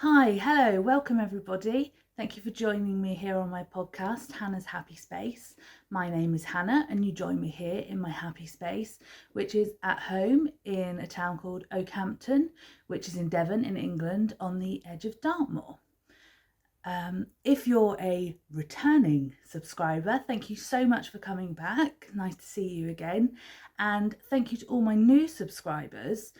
Hi, hello, welcome everybody. Thank you for joining me here on my podcast, Hannah's Happy Space. My name is Hannah and you join me here in my happy space, which is at home in a town called Oakhampton, which is in Devon in England on the edge of Dartmoor. If you're a returning subscriber, thank you so much for coming back. Nice to see you again. And thank you to all my new subscribers.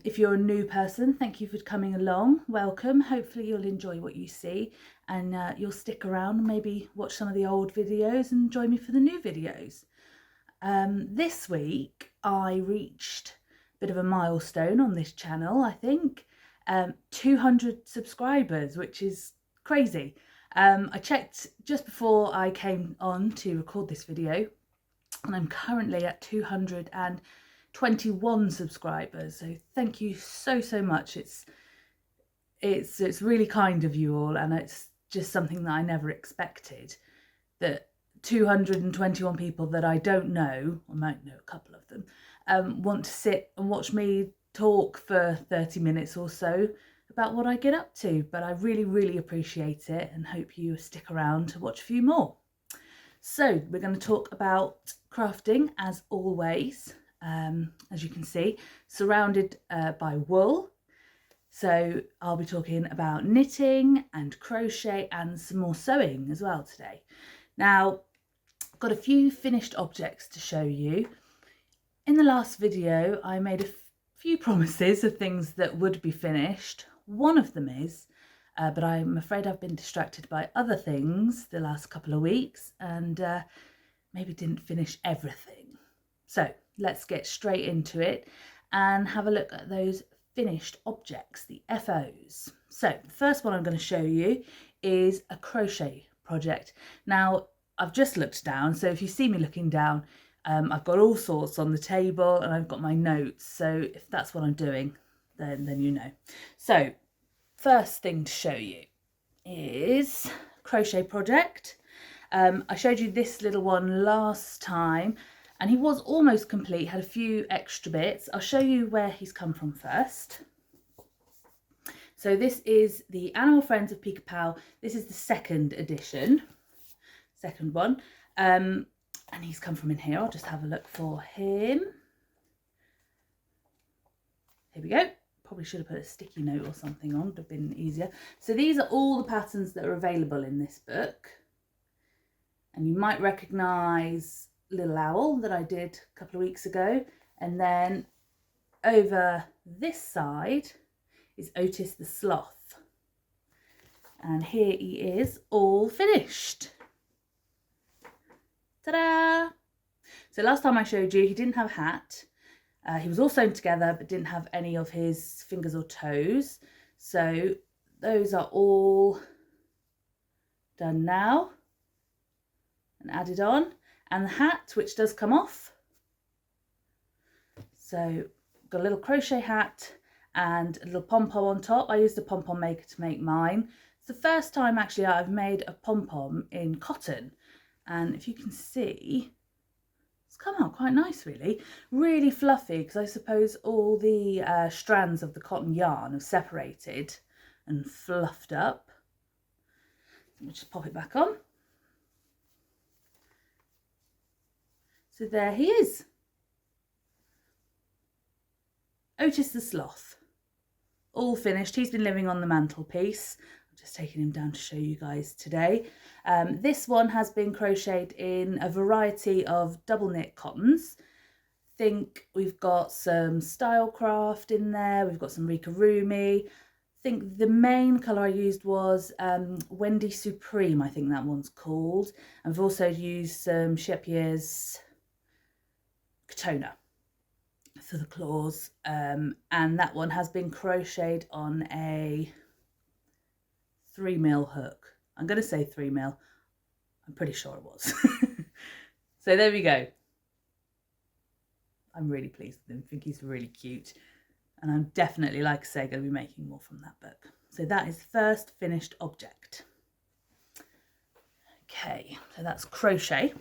If you're a new person, thank you for coming along. Welcome. Hopefully you'll enjoy what you see and you'll stick around and maybe watch some of the old videos and join me for the new videos. This week I reached a bit of a milestone on this channel, I think. 200 subscribers, which is crazy. I checked just before I came on to record this video and I'm currently at 221 subscribers, so thank you so much. It's really kind of you all, and it's just something that I never expected, that 221 people that I don't know, I might know a couple of them, want to sit and watch me talk for 30 minutes or so about what I get up to. But I really appreciate it and hope you stick around to watch a few more. So we're going to talk about crafting as always, as you can see, surrounded by wool. So I'll be talking about knitting and crochet and some more sewing as well today. Now, I've got a few finished objects to show you. In the last video, I made a few promises of things that would be finished. One of them is, but I'm afraid I've been distracted by other things the last couple of weeks and maybe didn't finish everything. So let's get straight into it and have a look at those finished objects, the FOs. So the first one I'm going to show you is a crochet project. Now, I've just looked down, so if you see me looking down, I've got all sorts on the table and I've got my notes. So if that's what I'm doing, then you know. So first thing to show you is crochet project. I showed you this little one last time and he was almost complete, had a few extra bits. I'll show you where he's come from first. So this is the Animal Friends of Pica Pau. This is the second edition, second one. And he's come from in here. I'll just have a look for him. Here we go. Probably should have put a sticky note or something on, would have been easier. So these are all the patterns that are available in this book. And you might recognise Little Owl that I did a couple of weeks ago. And then over this side is Otis the Sloth. And here he is, all finished. Ta-da! So last time I showed you, he didn't have a hat. He was all sewn together, but didn't have any of his fingers or toes. So those are all done now and added on. And the hat, which does come off. So got a little crochet hat and a little pom-pom on top. I used a pom-pom maker to make mine. It's the first time actually I've made a pom-pom in cotton. And if you can see, it's come out quite nice really. Really fluffy, because I suppose all the strands of the cotton yarn have separated and fluffed up. Let me just pop it back on. So there he is. Otis the Sloth. All finished. He's been living on the mantelpiece. I'm just taking him down to show you guys today. This one has been crocheted in a variety of double knit cottons. I think we've got some Stylecraft in there. We've got some amigurumi. I think the main colour I used was Wendy Supreme, I think that one's called. I've also used some Shepier's toner for the claws, and that one has been crocheted on a 3mm hook. I'm going to say 3mm. I'm pretty sure it was. So there we go. I'm really pleased with him. I think he's really cute, and I'm definitely, like I say, going to be making more from that book. So that is the first finished object. Okay, so that's crochet.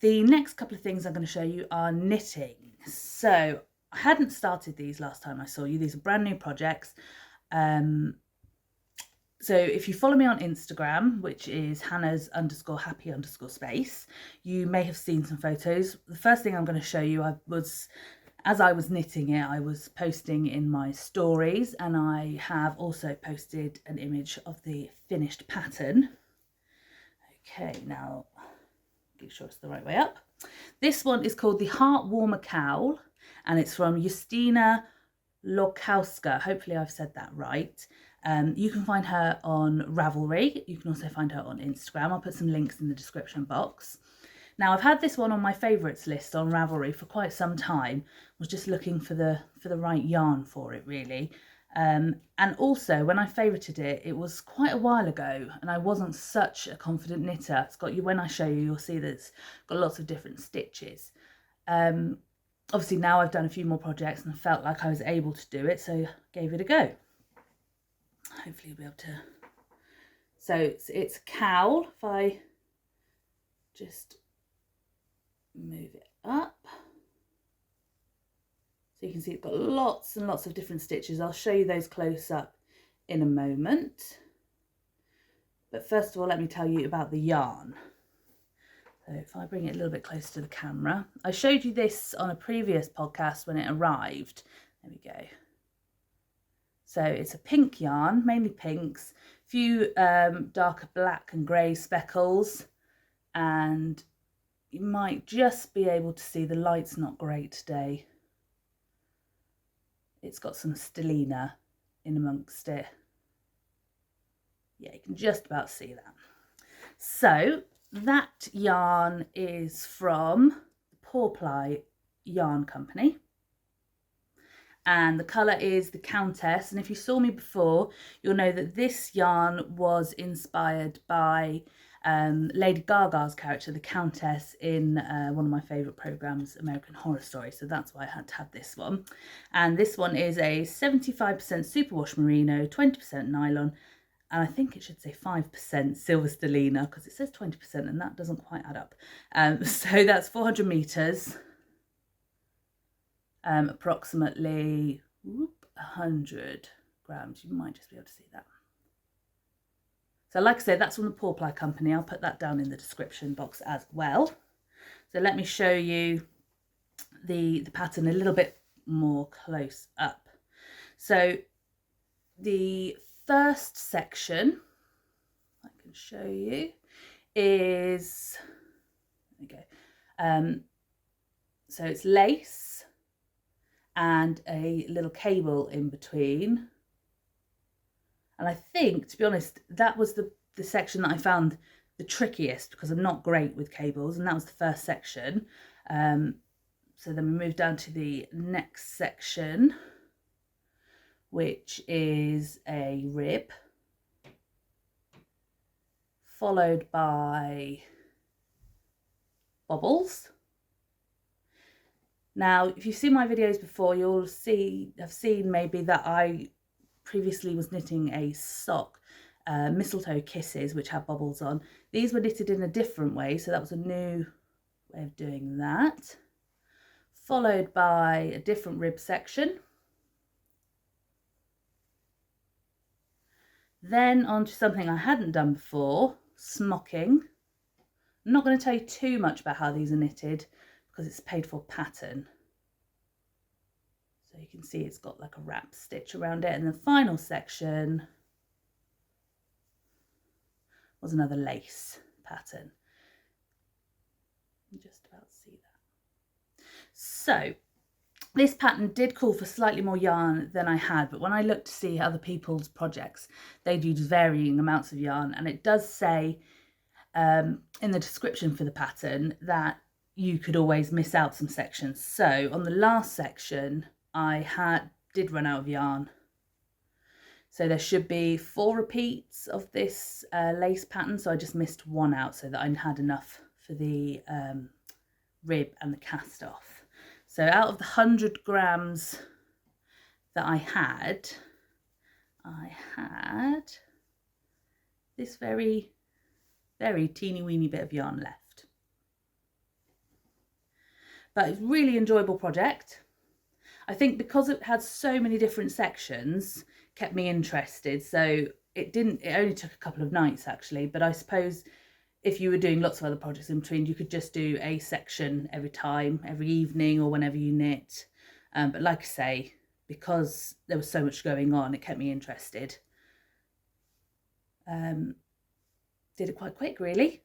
The next couple of things I'm going to show you are knitting. So I hadn't started these last time I saw you. These are brand new projects. So if you follow me on Instagram, which is Hannah's_happy_space, you may have seen some photos. The first thing I'm going to show you, as I was knitting it, I was posting in my stories, and I have also posted an image of the finished pattern. Okay, now make sure it's the right way up. This one is called the Heart Warmer Cowl, and it's from Justyna Lorkowska. Hopefully I've said that right. You can find her on Ravelry. You can also find her on Instagram. I'll put some links in the description box. Now, I've had this one on my favourites list on Ravelry for quite some time. I was just looking for the right yarn for it, really. And also, when I favourited it, it was quite a while ago, and I wasn't such a confident knitter. It's got, when I show you, you'll see that it's got lots of different stitches. Obviously, now I've done a few more projects and I felt like I was able to do it, so I gave it a go. Hopefully you'll be able to. So it's a cowl. If I just move it up, so you can see it's got lots and lots of different stitches. I'll show you those close up in a moment. But first of all, let me tell you about the yarn. So if I bring it a little bit closer to the camera, I showed you this on a previous podcast when it arrived. There we go. So it's a pink yarn, mainly pinks, a few darker black and grey speckles, and you might just be able to see the light's not great today. It's got some stellina in amongst it. Yeah, you can just about see that. So that yarn is from the Paw Ply yarn company. And the colour is the Countess. And if you saw me before, you'll know that this yarn was inspired by Lady Gaga's character, the Countess, in one of my favourite programmes, American Horror Story. So that's why I had to have this one. And this one is a 75% superwash merino, 20% nylon, and I think it should say 5% silver stellina, because it says 20% and that doesn't quite add up. So that's 400 metres. Approximately 100 grams. You might just be able to see that. So like I said, that's from the Paw Ply company. I'll put that down in the description box as well. So let me show you the pattern a little bit more close up. So the first section I can show you is, there we go. So it's lace and a little cable in between. And I think, to be honest, that was the section that I found the trickiest, because I'm not great with cables, and that was the first section. So then we move down to the next section, which is a rib, followed by bobbles. Now, if you've seen my videos before, you'll have seen maybe that I previously was knitting a sock, mistletoe kisses, which have bobbles on. These were knitted in a different way, so that was a new way of doing that. Followed by a different rib section. Then on to something I hadn't done before, smocking. I'm not going to tell you too much about how these are knitted, because it's a paid for pattern. So you can see it's got like a wrap stitch around it. And the final section was another lace pattern. You can just about see that. So this pattern did call for slightly more yarn than I had, but when I looked to see other people's projects, they'd use varying amounts of yarn. And it does say in the description for the pattern that you could always miss out some sections. So on the last section, I did run out of yarn. So there should be 4 repeats of this lace pattern. So I just missed one out so that I had enough for the rib and the cast off. So out of the 100 grams that I had this very, very teeny weeny bit of yarn left. But it's a really enjoyable project. I think because it had so many different sections, kept me interested. So it only took a couple of nights actually, but I suppose if you were doing lots of other projects in between, you could just do a section every time, every evening or whenever you knit. But like I say, because there was so much going on, it kept me interested. Did it quite quick, really.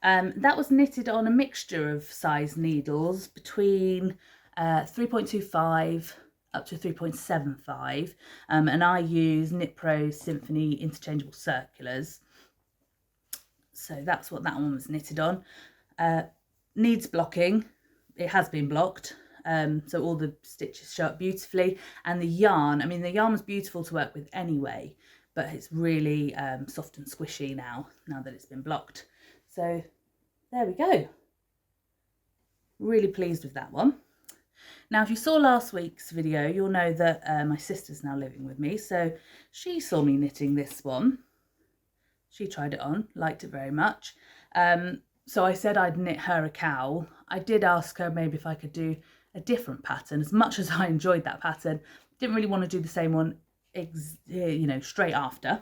That was knitted on a mixture of size needles between 3.25 up to 3.75, and I use Knit Pro Symphony interchangeable circulars. So that's what that one was knitted on. Needs blocking. It has been blocked, so all the stitches show up beautifully. And the yarn, I mean, the yarn was beautiful to work with anyway, but it's really soft and squishy now that it's been blocked. So there we go. Really pleased with that one. Now, if you saw last week's video, you'll know that my sister's now living with me. So she saw me knitting this one. She tried it on, liked it very much. So I said I'd knit her a cowl. I did ask her maybe if I could do a different pattern. As much as I enjoyed that pattern, didn't really want to do the same one, you know, straight after.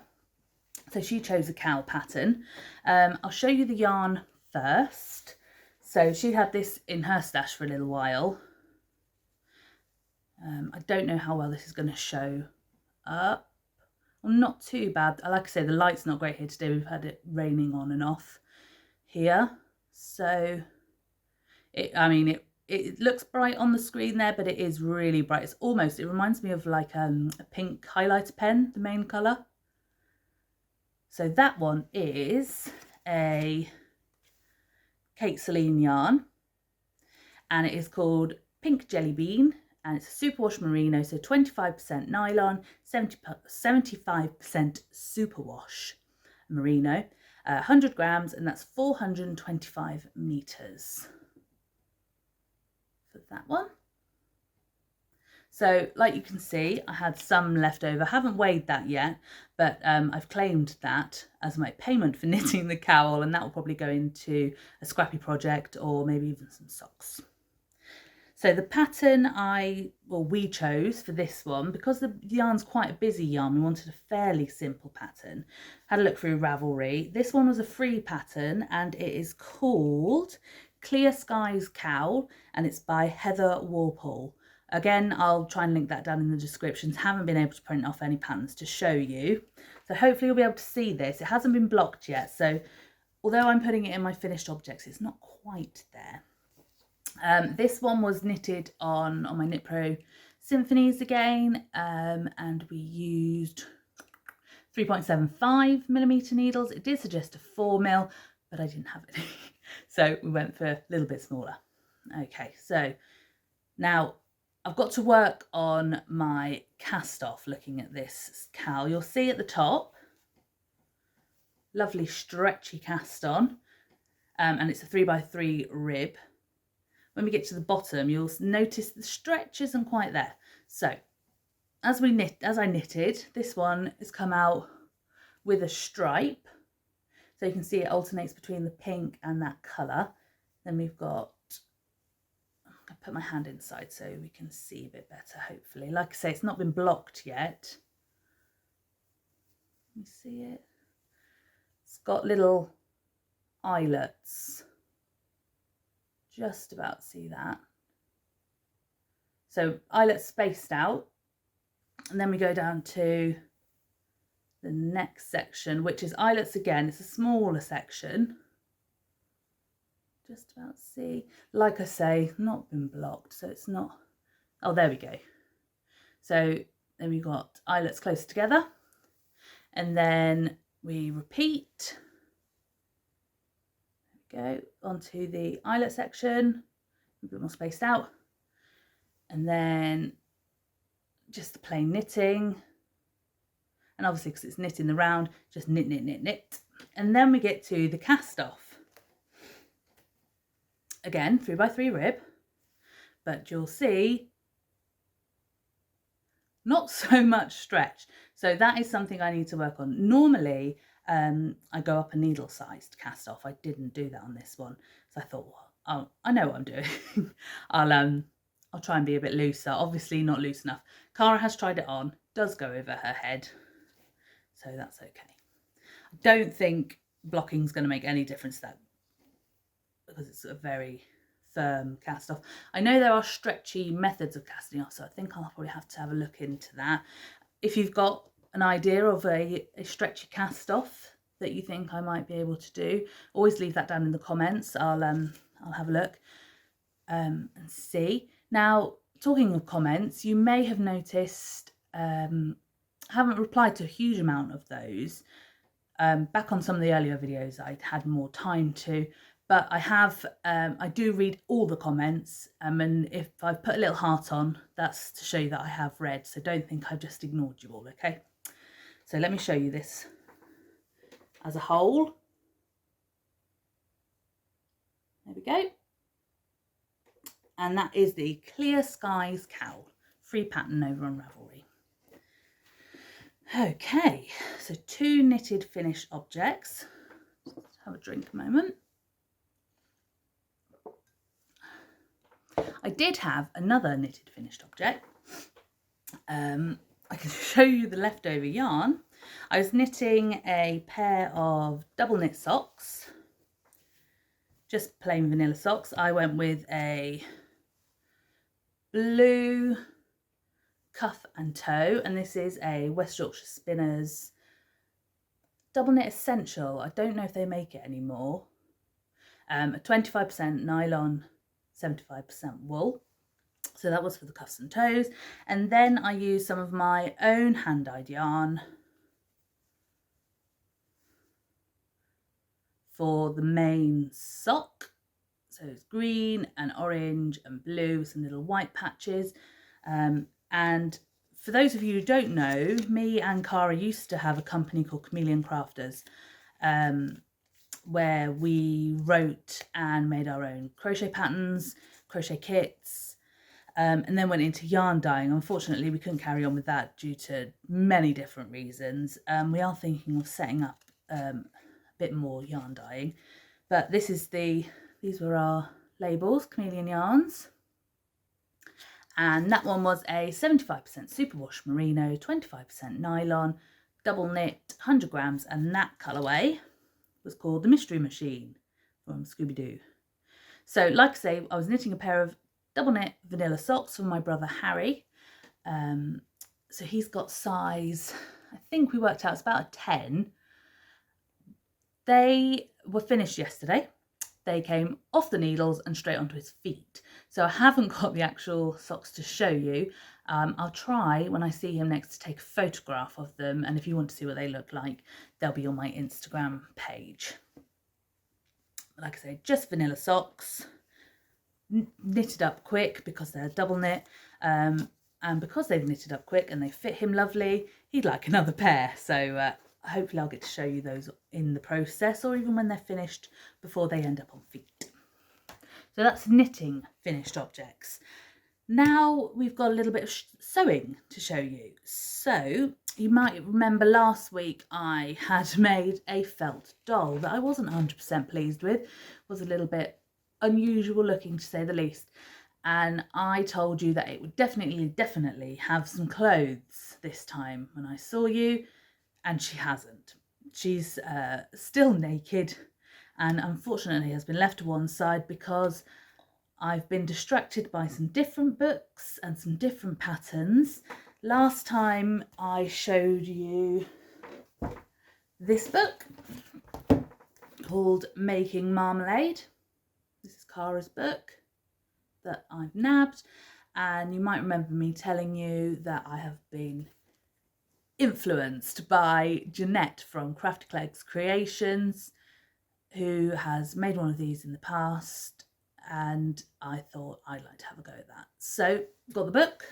So she chose a cowl pattern. I'll show you the yarn first. So she had this in her stash for a little while. I don't know how well this is going to show up. Well, not too bad. Like I say, the light's not great here today. We've had it raining on and off here. So, it looks bright on the screen there, but it is really bright. It reminds me of like a pink highlighter pen, the main colour. So that one is a Kate Selene yarn, and it is called Pink Jelly Bean, and it's a superwash merino, so 25% nylon, 75% superwash merino, 100 grams, and that's 425 meters for that one. So like you can see, I had some left over. Haven't weighed that yet, but I've claimed that as my payment for knitting the cowl, and that will probably go into a scrappy project or maybe even some socks. So the pattern we chose for this one, because the yarn's quite a busy yarn, we wanted a fairly simple pattern. Had a look through Ravelry. This one was a free pattern, and it is called Clear Skies Cowl, and it's by Heather Walpole. Again, I'll try and link that down in the descriptions. Haven't been able to print off any patterns to show you. So hopefully you'll be able to see this. It hasn't been blocked yet, so although I'm putting it in my finished objects, it's not quite there. This one was knitted on my Knit Pro Symphonies again, and we used 3.75mm needles. It did suggest a 4mm, but I didn't have any, so we went for a little bit smaller. Okay, so now I've got to work on my cast off looking at this cowl. You'll see at the top, lovely stretchy cast on, and it's a 3x3 rib. When we get to the bottom, you'll notice the stretch isn't quite there. So as I knitted, this one has come out with a stripe. So you can see it alternates between the pink and that colour. Then we've got, I'll put my hand inside so we can see a bit better, hopefully. Like I say, it's not been blocked yet. Let me see it. It's got little eyelets. Just about see that. So eyelets spaced out, and then we go down to the next section, which is eyelets again. It's a smaller section. Just about see. Like I say, not been blocked, so it's not. Oh, there we go. So then we've got eyelets close together, and then we repeat. Go onto the eyelet section, a bit more spaced out, and then just the plain knitting, and obviously because it's knit in the round, just knit, knit, knit, knit, and then we get to the cast off. Again, 3x3 rib, but you'll see not so much stretch, so that is something I need to work on. Normally I go up a needle sized cast off. I didn't do that on this one, so I thought, well, I know what I'm doing. I'll try and be a bit looser. Obviously not loose enough. Cara has tried it on, does go over her head, so that's okay. I don't think blocking is going to make any difference to that because it's a very firm cast off. I know there are stretchy methods of casting off, so I think I'll probably have to have a look into that. If you've got an idea of a stretchy cast off that you think I might be able to do, always leave that down in the comments. I'll have a look and see. Now, talking of comments, you may have noticed I haven't replied to a huge amount of those. Back on some of the earlier videos I had more time to, but I do read all the comments, and if I've put a little heart on, that's to show you that I have read, so don't think I've just ignored you all, okay? So let me show you this as a whole. There we go. And that is the Clear Skies Cowl, free pattern over on Ravelry. Okay, so 2 knitted finished objects. Let's have a drink a moment. I did have another knitted finished object. I can show you the leftover yarn. I was knitting a pair of double knit socks, just plain vanilla socks. I went with a blue cuff and toe, and this is a West Yorkshire Spinners double knit essential. I don't know if they make it anymore. 25% nylon, 75% wool. So that was for the cuffs and toes. And then I used some of my own hand-dyed yarn for the main sock. So it's green and orange and blue with some little white patches. And for those of you who don't know, me and Cara used to have a company called Chameleon Crafters, where we wrote and made our own crochet patterns, crochet kits, and then went into yarn dyeing. Unfortunately, we couldn't carry on with that due to many different reasons. We are thinking of setting up a bit more yarn dyeing, but these were our labels, Chameleon Yarns. And that one was a 75% superwash merino, 25% nylon, double knit, 100 grams, and that colourway was called the Mystery Machine from Scooby-Doo. So like I say, I was knitting a pair of double knit vanilla socks for my brother Harry. So he's got size, I think we worked out it's about a 10. They were finished yesterday. They came off the needles and straight onto his feet. So I haven't got the actual socks to show you. I'll try when I see him next to take a photograph of them. And if you want to see what they look like, they'll be on my Instagram page. Like I say, just vanilla socks, knitted up quick because they're double knit. And because they've knitted up quick and they fit him lovely, he'd like another pair. So hopefully I'll get to show you those in the process, or even when they're finished before they end up on feet. So that's knitting finished objects. Now we've got a little bit of sewing to show you. So you might remember last week I had made a felt doll that I wasn't 100% pleased with. It was a little bit unusual looking to say the least. And I told you that it would definitely have some clothes this time when I saw you. And she hasn't. She's still naked and unfortunately has been left to one side because I've been distracted by some different books and some different patterns. Last time I showed you this book called Making Marmalade. This is Cara's book that I've nabbed, and you might remember me telling you that I have been influenced by Jeanette from Crafty Clegg's Creations, who has made one of these in the past, and I thought I'd like to have a go at that. So got the book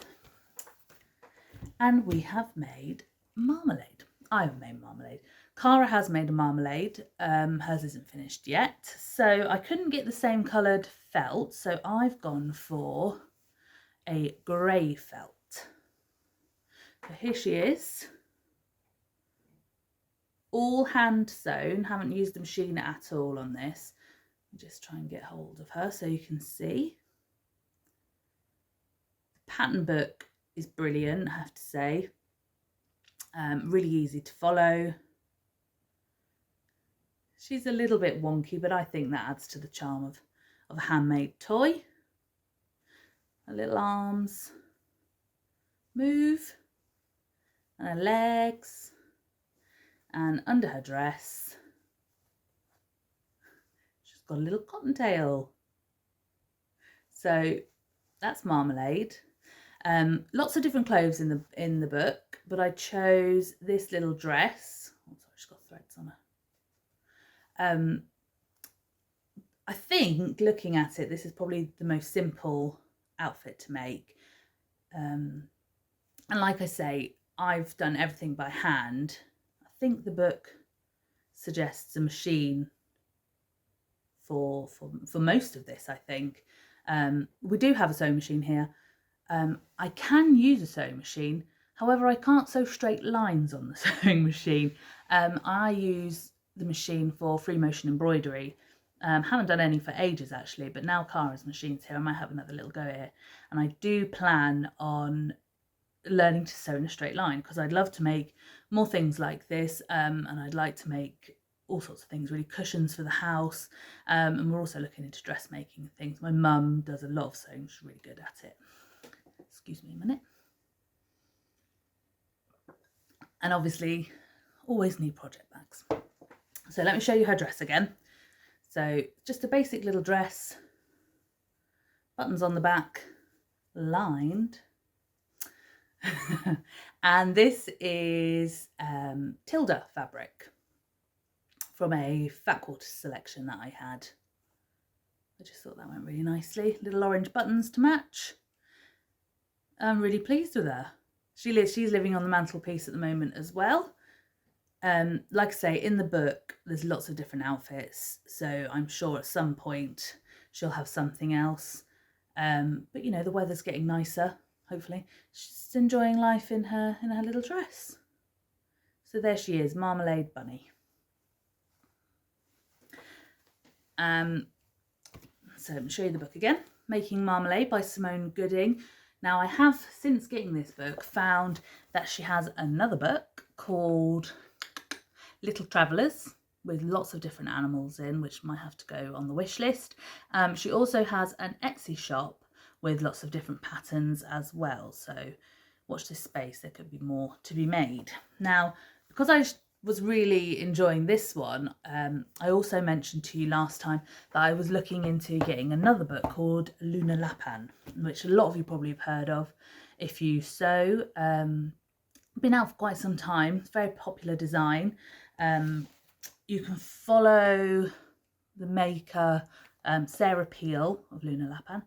and we have made marmalade. I have made marmalade. Cara has made a marmalade. Hers isn't finished yet, so I couldn't get the same coloured felt, so I've gone for a grey felt. So here she is, all hand sewn, haven't used the machine at all on this. Just try and get hold of her so you can see. The pattern book is brilliant, I have to say. Really easy to follow. She's a little bit wonky, but I think that adds to the charm of a handmade toy. Her little arms move, and her legs, and under her dress she's got a little cottontail. So that's Marmalade. Lots of different clothes in the book, but I chose this little dress. Oh, sorry, she's got threads on her. I think, looking at it, this is probably the most simple outfit to make. And like I say, I've done everything by hand. I think the book suggests a machine for most of this, I think. We do have a sewing machine here. I can use a sewing machine, however I can't sew straight lines on the sewing machine. I use the machine for free motion embroidery. Haven't done any for ages actually, but now Cara's machine's here, I might have another little go here. And I do plan on learning to sew in a straight line, because I'd love to make more things like this, and I'd like to make all sorts of things, really, cushions for the house, and we're also looking into dressmaking and things. My mum does a lot of sewing, she's really good at it. Excuse me a minute. And obviously always need project bags. So let me show you her dress again. So just a basic little dress, buttons on the back, lined. And this is Tilda fabric from a Fat Quarter selection that I had. I just thought that went really nicely. Little orange buttons to match. I'm really pleased with her. She's living on the mantelpiece at the moment as well. Like I say, in the book, there's lots of different outfits, so I'm sure at some point she'll have something else. But you know, the weather's getting nicer, hopefully. She's enjoying life in her little dress. So there she is, Marmalade Bunny. So let me show you the book again. Making Marmalade by Simone Gooding. Now I have, since getting this book, found that she has another book called Little Travellers, with lots of different animals in, which might have to go on the wish list. She also has an Etsy shop with lots of different patterns as well. So watch this space, there could be more to be made. Now, because I was really enjoying this one, I also mentioned to you last time that I was looking into getting another book called Lunar Lapin, which a lot of you probably have heard of if you sew. Been out for quite some time. It's a very popular design. You can follow the maker, Sarah Peel of Lunar Lapin.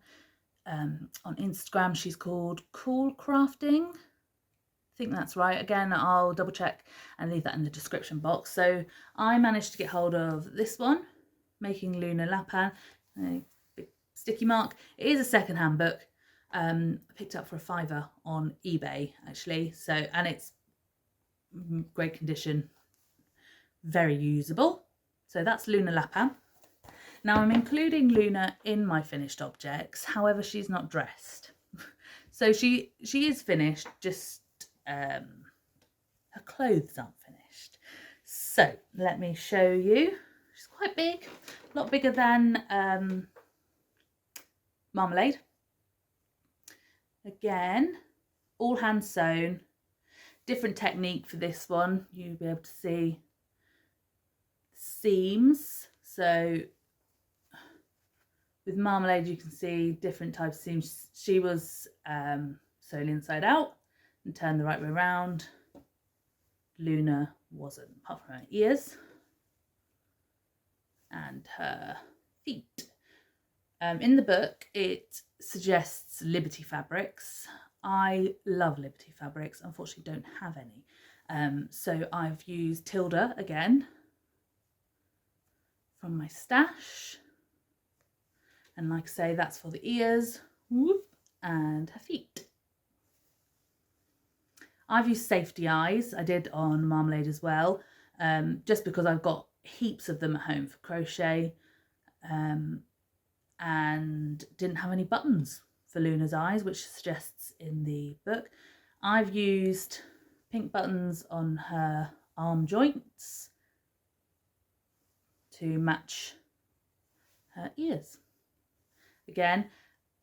On Instagram, she's called Cool Crafting. I think that's right. Again, I'll double check and leave that in the description box. So I managed to get hold of this one, Making Lunar Lapin, a big sticky mark. It is a second-hand book. I picked up for a £5 on eBay actually. So, and it's great condition, very usable. So that's Lunar Lapin. Now I'm including Luna in my finished objects, however she's not dressed. So she is finished, just her clothes aren't finished. So let me show you. She's quite big, a lot bigger than Marmalade. Again, all hand sewn. Different technique for this one. You'll be able to see the seams. So with Marmalade, you can see different types of seams. She was sewn inside out and turned the right way around. Luna wasn't, apart from her ears and her feet. In the book, it suggests Liberty fabrics. I love Liberty fabrics, unfortunately don't have any. So I've used Tilda again from my stash. And like I say, that's for the ears, whoop, and her feet. I've used safety eyes. I did on Marmalade as well, just because I've got heaps of them at home for crochet, and didn't have any buttons for Luna's eyes, which suggests in the book. I've used pink buttons on her arm joints to match her ears. Again,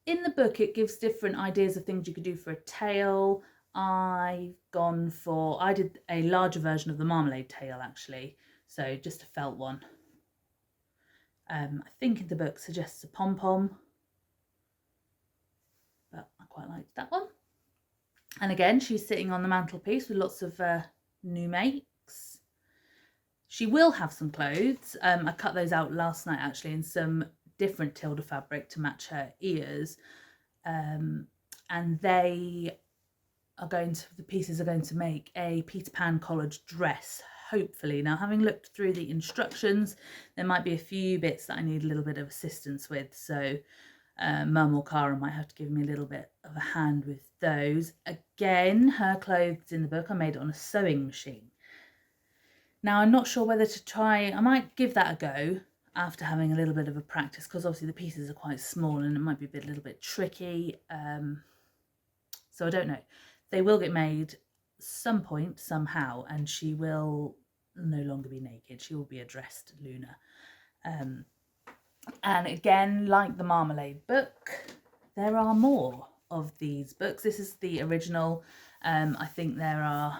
in the book it gives different ideas of things you could do for a tail. I did a larger version of the Marmalade tail actually, so just a felt one. I think in the book suggests a pom-pom, but I quite liked that one. And again, she's sitting on the mantelpiece with lots of new makes. She will have some clothes. I cut those out last night actually in some different Tilda fabric to match her ears. And the pieces are going to make a Peter Pan college dress, hopefully. Now, having looked through the instructions, there might be a few bits that I need a little bit of assistance with, so Mum or Cara might have to give me a little bit of a hand with those. Again, her clothes in the book are made on a sewing machine. Now, I'm not sure whether to try, I might give that a go after having a little bit of a practice, because obviously the pieces are quite small and it might be a little bit tricky. So I don't know. They will get made some point, somehow, and she will no longer be naked. She will be a dressed Luna. And again, like the Marmalade book, there are more of these books. This is the original. I think there are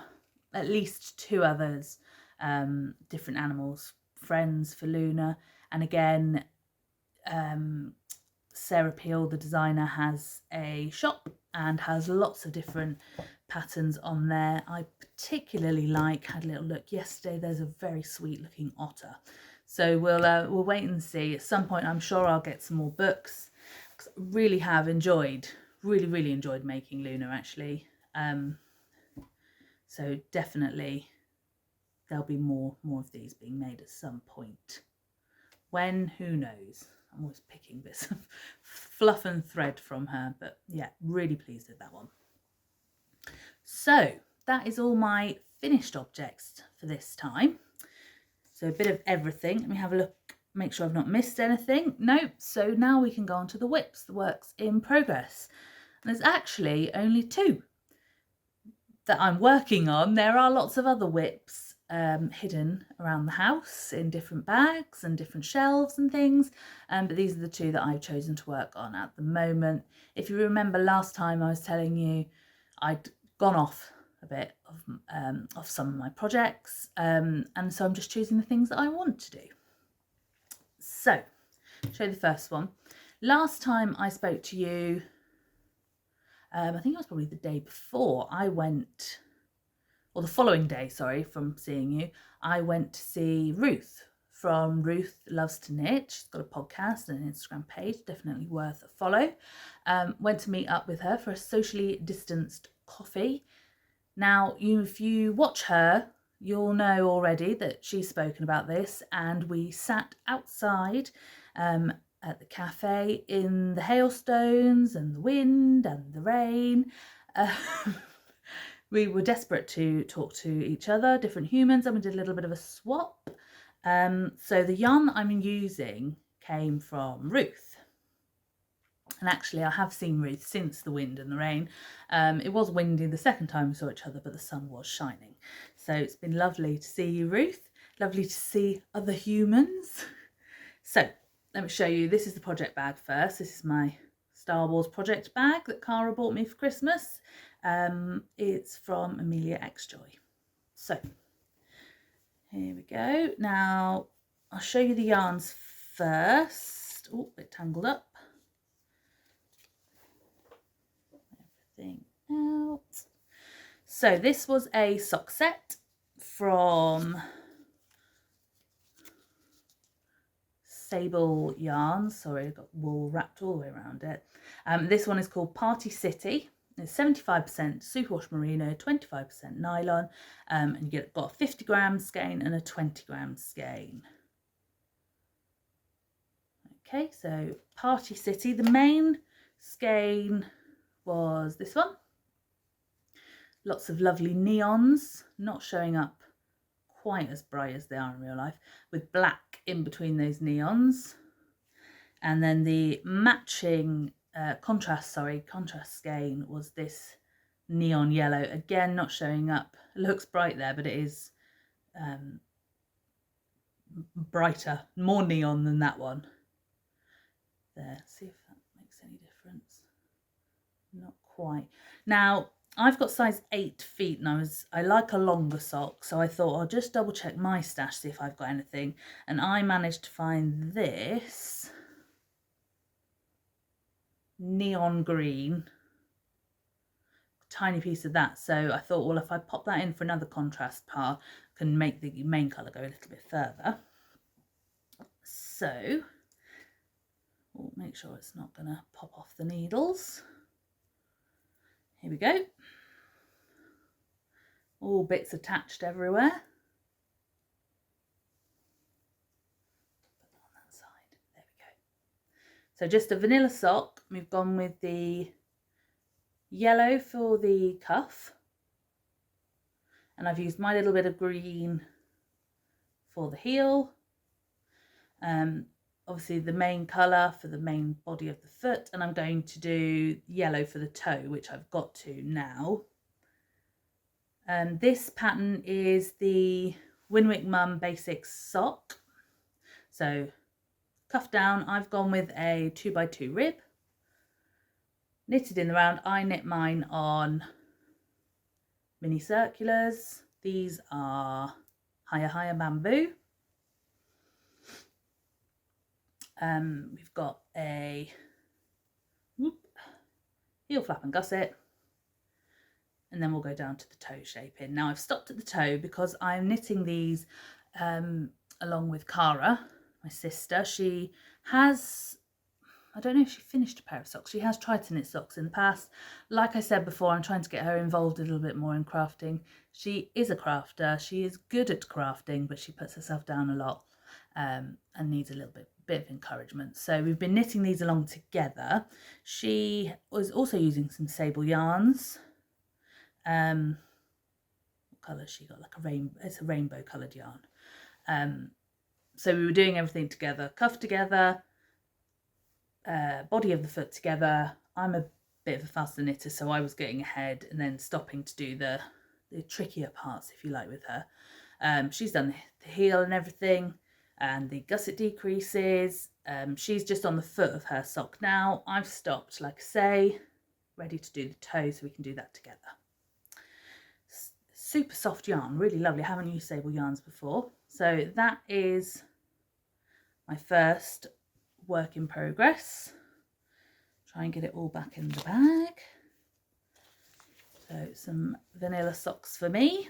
at least 2 others, different animals, friends for Luna. And again, Sarah Peel, the designer, has a shop and has lots of different patterns on there. I particularly had a little look yesterday. There's a very sweet looking otter. So we'll wait and see. At some point, I'm sure I'll get some more books. I really have enjoyed, really enjoyed making Luna actually. So definitely there'll be more of these being made at some point. When, who knows? I'm always picking bits of fluff and thread from her, but yeah, really pleased with that one. So that is all my finished objects for this time. So a bit of everything. Let me have a look, make sure I've not missed anything. Nope. So now we can go on to the whips, the works in progress. And there's actually only 2 that I'm working on. There are lots of other whips hidden around the house in different bags and different shelves and things, but these are the 2 that I've chosen to work on at the moment. If you remember last time, I was telling you I'd gone off a bit of some of my projects, and so I'm just choosing the things that I want to do. So I'll show you the first one. Last time I spoke to you, I think it was probably the day before, or the following day, sorry, from seeing you, I went to see Ruth from Ruth Loves to Knit. She's got a podcast and an Instagram page, definitely worth a follow. Went to meet up with her for a socially distanced coffee. Now, if you watch her, you'll know already that she's spoken about this, and we sat outside at the cafe in the hailstones and the wind and the rain. We were desperate to talk to each other, different humans, and we did a little bit of a swap. So the yarn that I'm using came from Ruth. And actually, I have seen Ruth since the wind and the rain. It was windy the second time we saw each other, but the sun was shining. So it's been lovely to see you, Ruth. Lovely to see other humans. So let me show you. This is the project bag first. This is my Star Wars project bag that Cara bought me for Christmas. It's from Amelia X Joy. So here we go. Now I'll show you the yarns first. Oh, a bit tangled up. Everything out. So this was a sock set from Sable yarns. Sorry, I've got wool wrapped all the way around it. This one is called Party City. It's 75% superwash merino, 25% nylon, and you got a 50 gram skein and a 20 gram skein. Okay, so Party City. The main skein was this one. Lots of lovely neons, not showing up quite as bright as they are in real life, with black in between those neons. And then the matching contrast skein was this neon yellow. Again, not showing up. It looks bright there, but it is brighter, more neon than that one. There, see if that makes any difference. Not quite. Now, I've got size 8 feet and I like a longer sock, so I thought I'll just double check my stash, see if I've got anything. And I managed to find this neon green, tiny piece of that. So I thought, well, if I pop that in for another contrast par, I can make the main colour go a little bit further. So we'll make sure it's not going to pop off the needles. Here we go. All bits attached everywhere. Put that on that side. There we go. So just a vanilla sock. We've gone with the yellow for the cuff. And I've used my little bit of green for the heel. Obviously the main colour for the main body of the foot, and I'm going to do yellow for the toe, which I've got to now. This pattern is the Winwick Mum Basics sock. So cuff down, I've gone with a 2x2 rib. Knitted in the round, I knit mine on mini circulars. These are higher bamboo. We've got a heel flap and gusset, and then we'll go down to the toe shaping. Now I've stopped at the toe because I'm knitting these along with Cara, my sister. She has, I don't know if she finished a pair of socks. She has tried to knit socks in the past. Like I said before, I'm trying to get her involved a little bit more in crafting. She is a crafter. She is good at crafting, but she puts herself down a lot and needs a little bit of encouragement. So we've been knitting these along together. She was also using some Sable yarns. What colour she got? Like a rainbow. It's a rainbow coloured yarn. So we were doing everything together, cuff together, body of the foot together. I'm a bit of a faster knitter, so I was getting ahead and then stopping to do the trickier parts, if you like, with her. She's done the heel and everything, and the gusset decreases. She's just on the foot of her sock now. I've stopped, like I say, ready to do the toe, so we can do that together. Super soft yarn, really lovely. I haven't used Sable yarns before. So that is my first work in progress. Try and get it all back in the bag. So some vanilla socks for me.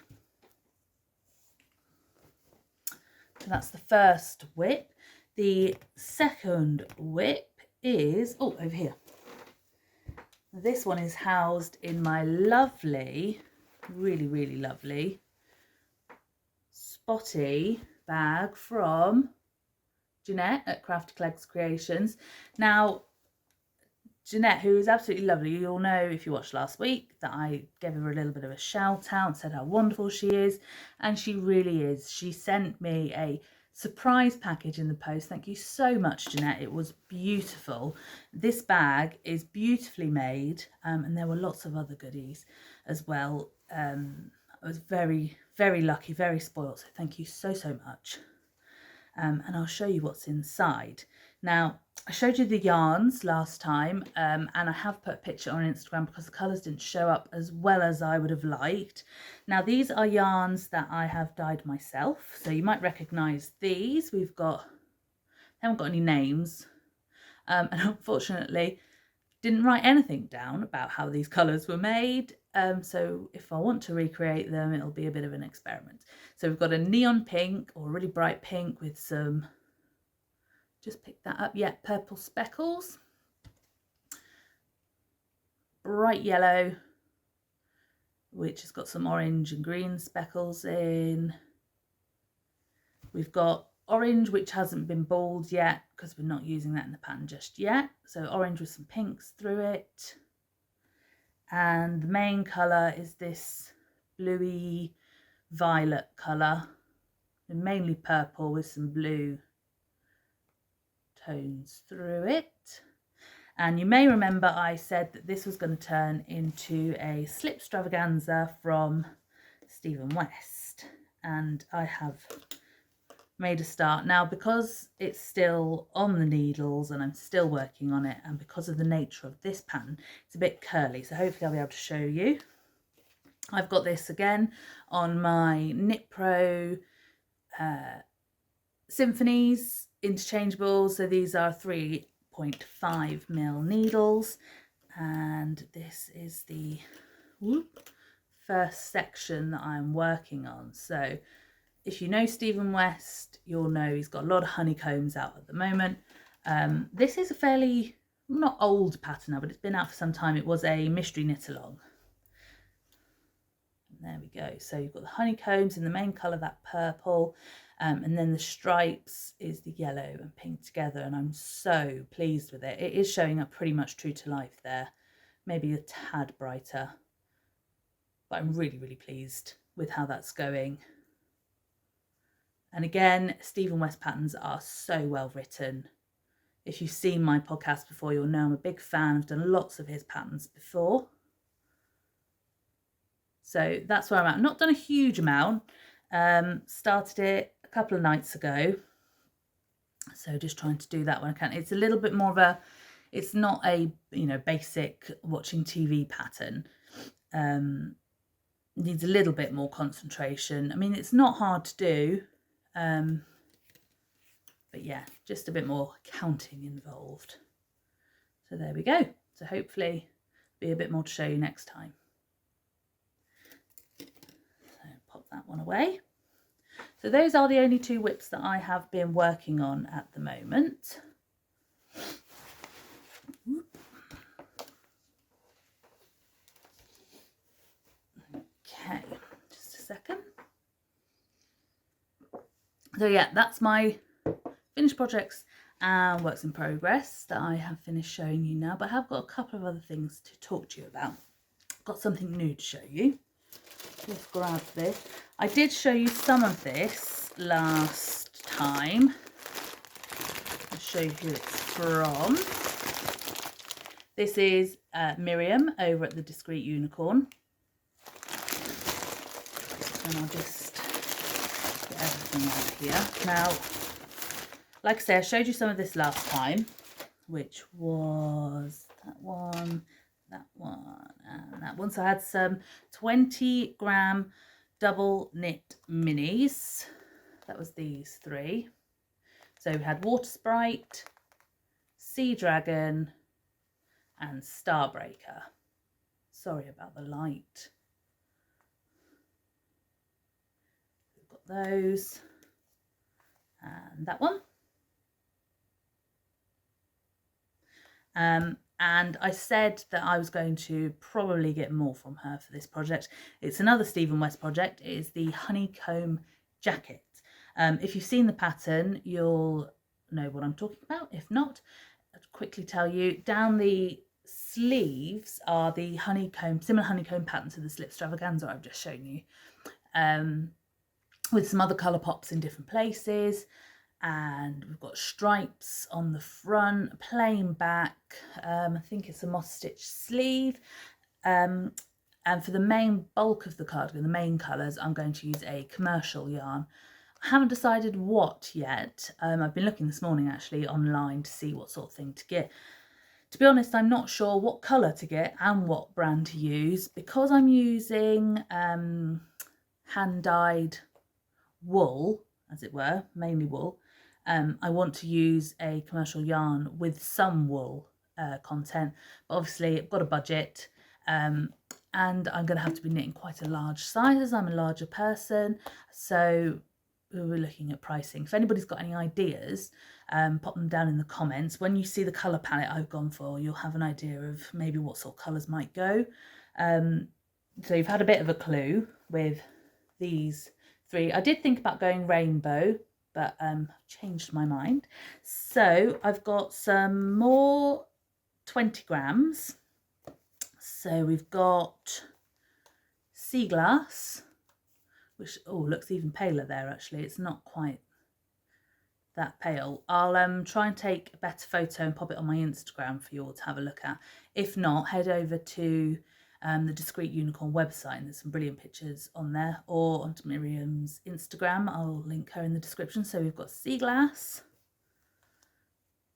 So that's the first whip. The second whip is, oh, over here. This one is housed in my lovely, really lovely spotty bag from Jeanette at Crafty Clegg's Creations. Now, Jeanette, who is absolutely lovely, you'll know if you watched last week that I gave her a little bit of a shout out and said how wonderful she is, and she really is. She sent me a surprise package in the post. Thank you so much, Jeanette. It was beautiful. This bag is beautifully made, and there were lots of other goodies as well. I was very lucky, very spoiled, so thank you so much. And I'll show you what's inside. Now, I showed you the yarns last time, and I have put a picture on Instagram because the colours didn't show up as well as I would have liked. Now, these are yarns that I have dyed myself, so you might recognise these. They haven't got any names, and unfortunately didn't write anything down about how these colours were made. So if I want to recreate them, it'll be a bit of an experiment. So we've got a neon pink, or a really bright pink with some, just pick that up, yeah, purple speckles. Bright yellow, which has got some orange and green speckles in. We've got orange, which hasn't been balled yet because we're not using that in the pattern just yet. So orange with some pinks through it. And the main colour is this bluey violet colour, and mainly purple with some blue tones through it. And you may remember I said that this was going to turn into a Slipstravaganza from Stephen West, and I have made a start. Now, because it's still on the needles and I'm still working on it, and because of the nature of this pattern, it's a bit curly, so hopefully I'll be able to show you. I've got this again on my Knit Pro Symphonies interchangeable, so these are 3.5mm needles, and this is the first section that I'm working on. So if you know Stephen West, you'll know he's got a lot of honeycombs out at the moment. This is a fairly, not old pattern now, but it's been out for some time. It was a mystery knit along. And there we go. So you've got the honeycombs in the main colour, that purple, and then the stripes is the yellow and pink together, and I'm so pleased with it. It is showing up pretty much true to life there, maybe a tad brighter, but I'm really, really pleased with how that's going. And again, Stephen West patterns are so well written. If you've seen my podcast before, you'll know I'm a big fan. I've done lots of his patterns before. So that's where I'm at. Not done a huge amount. Started it a couple of nights ago. So just trying to do that when I can. It's a little bit more of a, it's not a, you know, basic watching TV pattern. Needs a little bit more concentration. I mean, it's not hard to do. But yeah, just a bit more counting involved. So there we go. So hopefully be a bit more to show you next time. So pop that one away. So those are the only two whips that I have been working on at the moment. Okay, just a second. So yeah, that's my finished projects and works in progress that I have finished showing you now, but I have got a couple of other things to talk to you about. I've got something new to show you. Let's grab this. I did show you some of this last time. I'll show you who it's from. This is Miriam over at the Discrete Unicorn. And I'll just everything out here. Now, like I say, I showed you some of this last time, which was that one, and that one. So I had some 20-gram double knit minis. That was these three. So we had Water Sprite, Sea Dragon, and Starbreaker. Sorry about the light. Those and that one, and I said that I was going to probably get more from her for this project. It's another Stephen West project. It is the honeycomb jacket. If you've seen the pattern, you'll know what I'm talking about. If not, I'll quickly tell you. Down the sleeves are the honeycomb, similar honeycomb pattern to the Slipstravaganza I've just shown you. With some other colour pops in different places, and we've got stripes on the front, plain back, I think it's a moss stitch sleeve, and for the main bulk of the cardigan, the main colours, I'm going to use a commercial yarn. I haven't decided what yet. I've been looking this morning actually online to see what sort of thing to get. To be honest, I'm not sure what colour to get and what brand to use, because I'm using hand-dyed wool, as it were, mainly wool. I want to use a commercial yarn with some wool content, but obviously I've got a budget, and I'm going to have to be knitting quite a large size as I'm a larger person, so we're looking at pricing. If anybody's got any ideas, pop them down in the comments. When you see the colour palette I've gone for, you'll have an idea of maybe what sort of colours might go. So you've had a bit of a clue with these three. I did think about going rainbow, but changed my mind. So I've got some more 20 grams. So we've got Sea Glass, which looks even paler there actually. It's not quite that pale. I'll try and take a better photo and pop it on my Instagram for you all to have a look at. If not, head over to the Discrete Unicorn website, and there's some brilliant pictures on there, or onto Miriam's Instagram. I'll link her in the description. So we've got Sea Glass,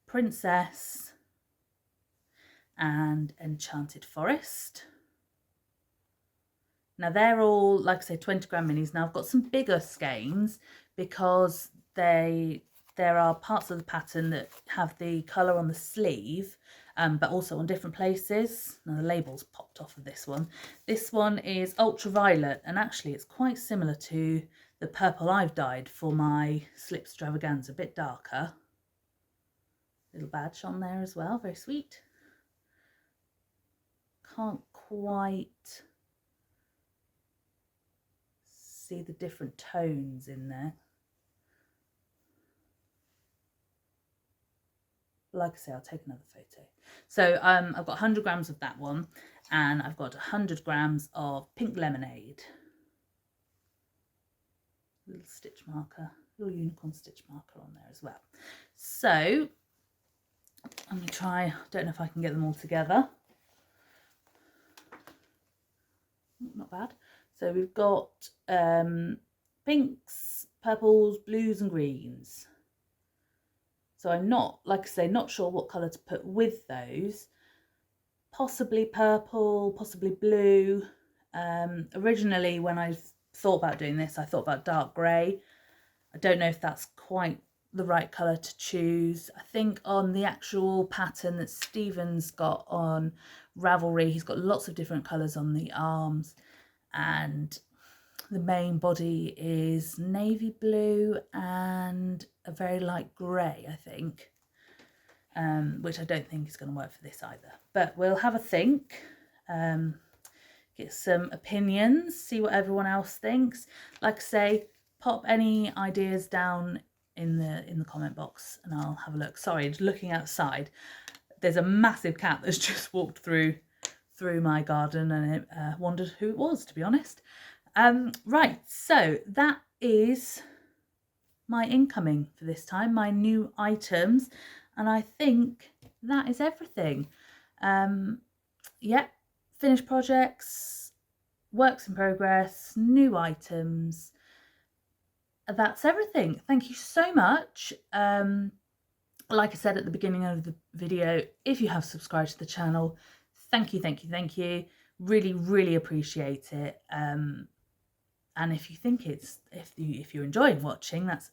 Princess, and Enchanted Forest. Now they're all, like I say, 20 gram minis. Now I've got some bigger skeins because there are parts of the pattern that have the colour on the sleeve, but also on different places. Now the label's popped off of this one. This one is ultraviolet, and actually it's quite similar to the purple I've dyed for my Slipstravaganza, a bit darker. Little badge on there as well, very sweet. Can't quite see the different tones in there. Like I say, I'll take another photo. So I've got 100 grams of that one, and I've got 100 grams of pink lemonade. Little stitch marker, little unicorn stitch marker on there as well. So let me try, I don't know if I can get them all together. Not bad. So we've got pinks, purples, blues and greens. So I'm not, like I say, not sure what colour to put with those. Possibly purple, possibly blue. Originally, when I thought about doing this, I thought about dark grey. I don't know if that's quite the right colour to choose. I think on the actual pattern that Stephen's got on Ravelry, he's got lots of different colours on the arms, and the main body is navy blue and a very light grey, I think, which I don't think is going to work for this either. But we'll have a think, get some opinions, see what everyone else thinks. Like I say, pop any ideas down in the comment box and I'll have a look. Sorry, looking outside, there's a massive cat that's just walked through my garden, and it wondered who it was, to be honest. Right, so that is my incoming for this time, my new items, and I think that is everything. Yeah, finished projects, works in progress, new items. That's everything. Thank you so much. Like I said at the beginning of the video, if you have subscribed to the channel, thank you, thank you, thank you. Really, really appreciate it. And if you think if you're enjoying watching, that's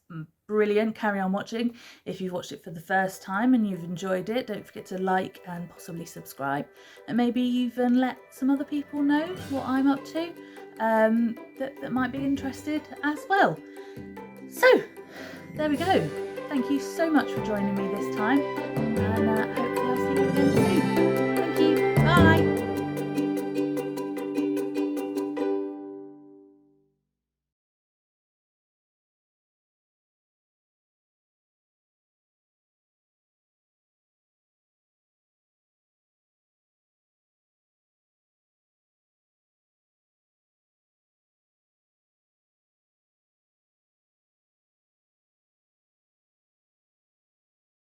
brilliant. Carry on watching. If you've watched it for the first time and you've enjoyed it, don't forget to like and possibly subscribe, and maybe even let some other people know what I'm up to that might be interested as well. So there we go. Thank you so much for joining me this time, and hopefully I'll see you again soon.